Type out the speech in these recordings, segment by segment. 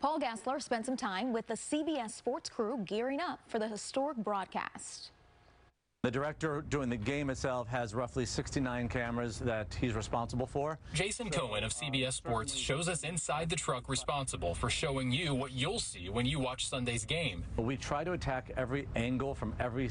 Paul Gassler spent some time with the CBS Sports crew gearing up for the historic broadcast. The director doing the game itself has roughly 69 cameras that he's responsible for. Jason Cohen of CBS Sports shows us inside the truck responsible for showing you what you'll see when you watch Sunday's game. We try to attack every angle from every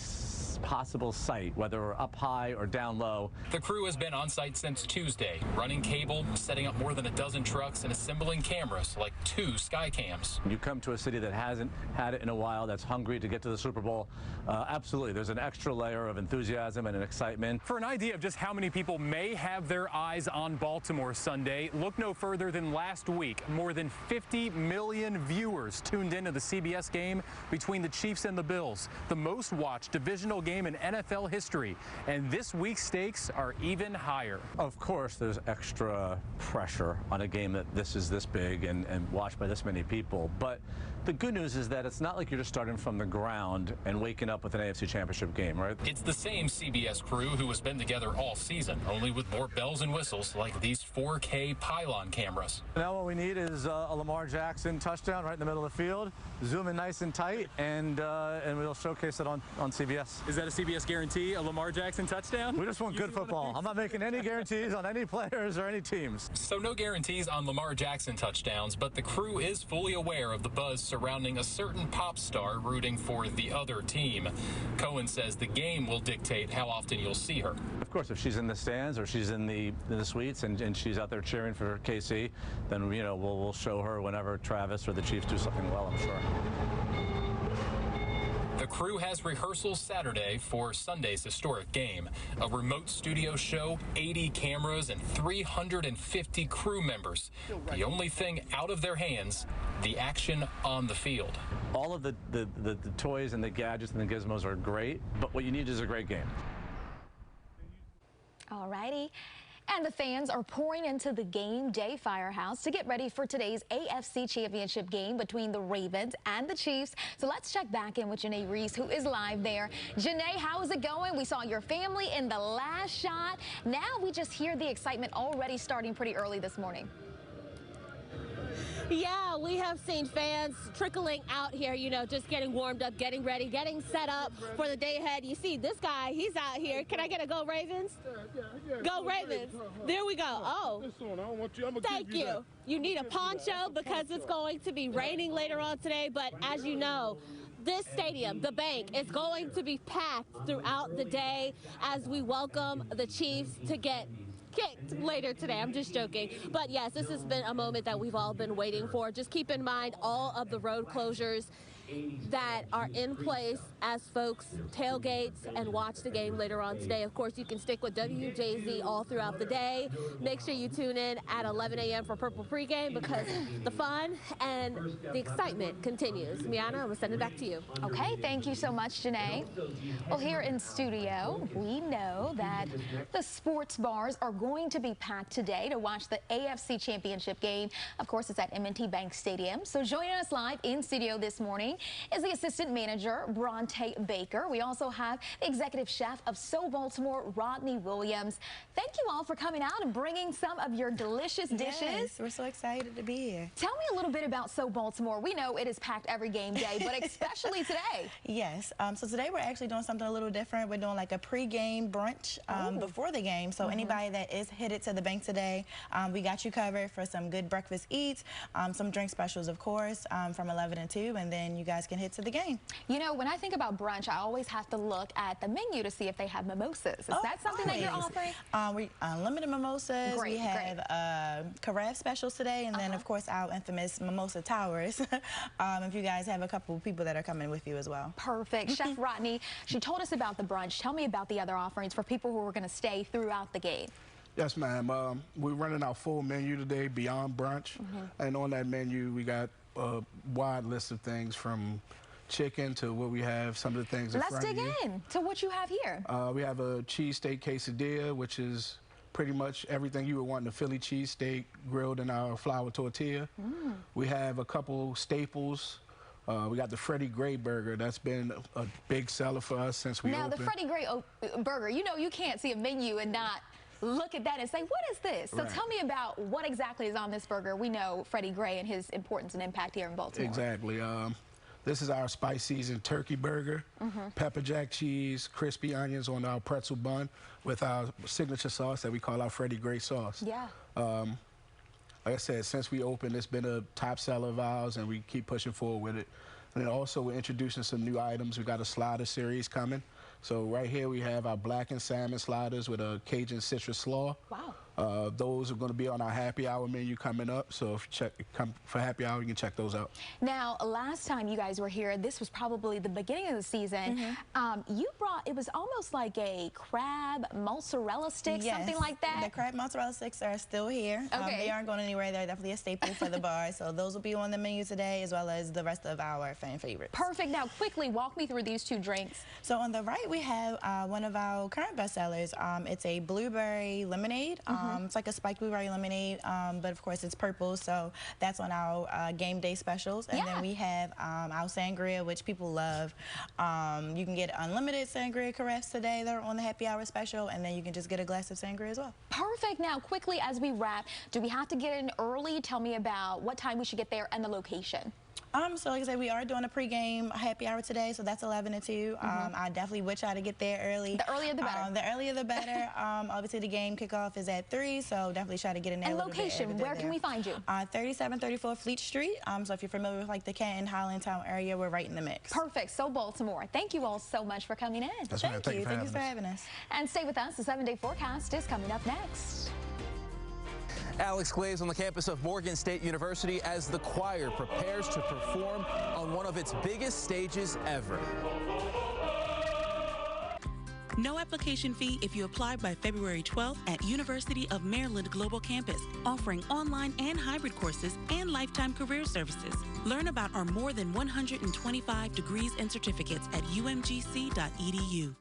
possible site, whether we're up high or down low. The crew has been on site since Tuesday, running cable, setting up more than a dozen trucks, and assembling cameras like 2 Skycams. You come to a city that hasn't had it in a while, that's hungry to get to the Super Bowl. Absolutely, there's an extra layer of enthusiasm and an excitement. For an idea of just how many people may have their eyes on Baltimore Sunday, look no further than last week. More than 50 million viewers tuned into the CBS game between the Chiefs and the Bills, the most watched divisional game in NFL history. And this week's stakes are even higher. Of course, there's extra pressure on a game that is this big and watched by this many people. But the good news is that it's not like you're just starting from the ground and waking up with an AFC Championship game, right? It's the same CBS crew who has been together all season, only with more bells and whistles like these 4K pylon cameras. Now what we need is a Lamar Jackson touchdown right in the middle of the field, zoom in nice and tight, and we'll showcase it on CBS. Is that a CBS guarantee, a Lamar Jackson touchdown? We just want good football. I'm not making any guarantees on any players or any teams. So no guarantees on Lamar Jackson touchdowns, but the crew is fully aware of the buzz surrounding a certain pop star rooting for the other team. Cohen says the game will dictate how often you'll see her. Of course, if she's in the stands or she's in the suites and she's out there cheering for KC, then we'll show her whenever Travis or the Chiefs do something well, I'm sure. The crew has rehearsals Saturday for Sunday's historic game. A remote studio show, 80 cameras, and 350 crew members. The only thing out of their hands, the action on the field. All of the toys and the gadgets and the gizmos are great, but what you need is a great game. All righty. And the fans are pouring into the game day firehouse to get ready for today's AFC Championship game between the Ravens and the Chiefs. So let's check back in with Janae Reese, who is live there. Janae, how is it going? We saw your family in the last shot. Now we just hear the excitement already starting pretty early this morning. Yeah, we have seen fans trickling out here, just getting warmed up, getting ready, getting set up for the day ahead. You see this guy, he's out here. Can I get a go Ravens? Go Ravens. There we go. Oh, thank you. You need a poncho because it's going to be raining later on today, but as you know, this stadium, the bank, is going to be packed throughout the day as we welcome the Chiefs to get kicked later today. I'm just joking. But yes, this has been a moment that we've all been waiting for. Just keep in mind all of the road closures that are in place as folks tailgates and watch the game later on today. Of course, you can stick with WJZ all throughout the day. Make sure you tune in at 11 a.m. for Purple Pregame because the fun and the excitement continues. Miana, I'm going to send it back to you. Okay, thank you so much, Janae. Well, here in studio, we know that the sports bars are going to be packed today to watch the AFC Championship game. Of course, it's at M&T Bank Stadium. So joining us live in studio this morning is the assistant manager, Bronte Baker. We also have the executive chef of So Baltimore, Rodney Williams. Thank you all for coming out and bringing some of your delicious dishes. Yes, we're so excited to be here. Tell me a little bit about So Baltimore. We know it is packed every game day, but especially today. Yes, so today we're actually doing something a little different. We're doing like a pre-game brunch before the game. So anybody that is headed to the bank today, we got you covered for some good breakfast eats, some drink specials, of course, from 11 to 2, and then you guys can head to the game. You know, when I think about brunch, I always have to look at the menu to see if they have mimosas. Is that something that you're offering? We unlimited mimosas. We have carafe specials today, and then of course our infamous mimosa towers. If you guys have a couple of people that are coming with you as well. Perfect. Chef Rodney, she told us about the brunch. Tell me about the other offerings for people who are going to stay throughout the game. Yes, ma'am. We're running our full menu today, Beyond Brunch. And on that menu, we got a wide list of things from chicken to what we have, some of the things in front of you. Let's dig in to what you have here. We have a cheesesteak quesadilla, which is pretty much everything you would want in a Philly cheesesteak grilled in our flour tortilla. We have a couple staples. We got the Freddie Gray burger. That's been a big seller for us since we opened. Now, the Freddie Gray burger, you know you can't see a menu and not look at that and say, what is this? So Right. tell me about what exactly is on this burger. We know Freddie Gray and his importance and impact here in Baltimore. Exactly. This is our spice seasoned turkey burger, pepper jack cheese, crispy onions on our pretzel bun with our signature sauce that we call our Freddie Gray sauce. Yeah. Like I said, since we opened, it's been a top seller of ours, and we keep pushing forward with it. And then also, we're introducing some new items. We got a slider series coming. So right here, we have our blackened salmon sliders with a Cajun citrus slaw. Wow. Those are going to be on our happy hour menu coming up. So if you come for happy hour, you can check those out. Now, last time you guys were here, this was probably the beginning of the season. You brought, it was almost like a crab mozzarella stick, Yes, something like that. The crab mozzarella sticks are still here. Okay. They aren't going anywhere. They're definitely a staple for the bar. So those will be on the menu today, as well as the rest of our fan favorites. Perfect. Now, quickly walk me through these two drinks. So on the right, we have one of our current bestsellers. It's a blueberry lemonade. It's like a spiked blueberry lemonade, but of course it's purple, so that's on our game day specials. And then we have our sangria, which people love. You can get unlimited sangria carafes today. They're on the happy hour special, and then you can just get a glass of sangria as well. Perfect. Now, quickly as we wrap, do we have to get in early? Tell me about what time we should get there and the location. So like I said, we are doing a pregame happy hour today, so that's 11 to 2. I definitely would try to get there early. The earlier the better. The earlier the better. Obviously, the game kickoff is at 3, so definitely try to get in there And a little location, bit where can we find you? 3734 Fleet Street. So if you're familiar with like the Canton, Highlandtown area, we're right in the mix. Perfect. So Baltimore. Thank you all so much for coming in. That's right. Thank you. Thank Thank you for having us. And stay with us. The 7-day forecast is coming up next. Alex Glaze on the campus of Morgan State University as the choir prepares to perform on one of its biggest stages ever. No application fee if you apply by February 12th at University of Maryland Global Campus, offering online and hybrid courses and lifetime career services. Learn about our more than 125 degrees and certificates at umgc.edu.